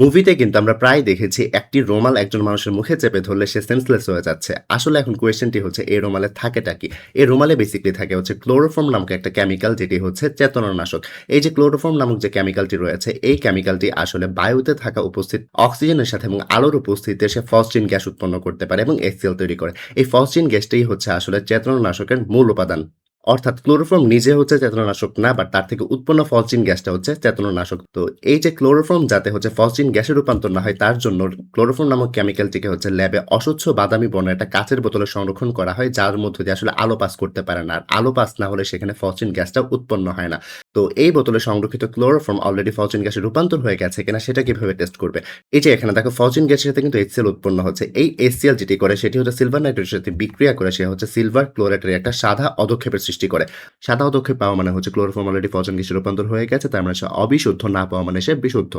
মুভিতে কিন্তু আমরা প্রায় দেখেছি একটি রুমাল একজন মানুষের মুখে চেপে ধরলে সে সেন্সলেস হয়ে যাচ্ছে। আসলে এখন কোয়েশ্চেনটি হচ্ছে এই রুমালে থাকেটা কি? এই রুমালে বেসিক্যালি থাকে হচ্ছে ক্লোরোফর্ম নামক একটা কেমিক্যাল যেটি হচ্ছে চেতনানাশক। এই যে ক্লোরোফর্ম নামক যে কেমিক্যালটি রয়েছে এই কেমিক্যালটি আসলে বায়ুতে থাকা উপস্থিত অক্সিজেনের সাথে এবং আলোর উপস্থিতিতে সে ফসফিন গ্যাস উৎপন্ন করতে পারে এবং HCl তৈরি করে। এই ফসফিন গ্যাসটাই হচ্ছে আসলে চেতনানাশকের মূল উপাদান। অর্থাৎ ক্লোরোফর্ম নিজে হচ্ছে চেতনানাশক না, বাট তার থেকে উৎপন্ন ফসফিন গ্যাসটা হচ্ছে চেতনানাশক। তো এই যে ক্লোরোফর্ম যাতে হচ্ছে ফসফিন গ্যাসে রূপান্তর না হয় তার জন্য ক্লোরোফর্ম নামক কেমিক্যালটিকে হচ্ছে ল্যাবে অস্বচ্ছ বাদামি বর্ণের একটা কাঁচের বোতলে সংরক্ষণ করা হয়, যার মধ্য দিয়ে আসলে আলো পাস করতে পারে না। আর আলো পাস না হলে সেখানে ফসফিন গ্যাসটা উৎপন্ন হয় না। তো এই বোতলে সংরক্ষিত ক্লোরোফর্ম অলরেডি ফসফিন গ্যাসে রূপান্তর হয়ে গেছে কিনা সেটা কিভাবে টেস্ট করবে? এই যে এখানে দেখো ফসফিন গ্যাসের সাথে কিন্তু HCl উৎপন্ন হচ্ছে। এই HCl যেটি করে সেটি হচ্ছে সিলভার নাইট্রেটের সাথে বিক্রিয়া করে সে হচ্ছে সিলভার ক্লোরাইডের একটা সাদা অধক্ষেপের সৃষ্টি করে। সাদা অধক্ষেপ পাওয়া মানে হচ্ছে ক্লোরোফর্ম অলরেডি ফসফিন গ্যাসে রূপান্তর হয়ে গেছে, তার মানে সে অবিশুদ্ধ, না পাওয়া মানে সে বিশুদ্ধ।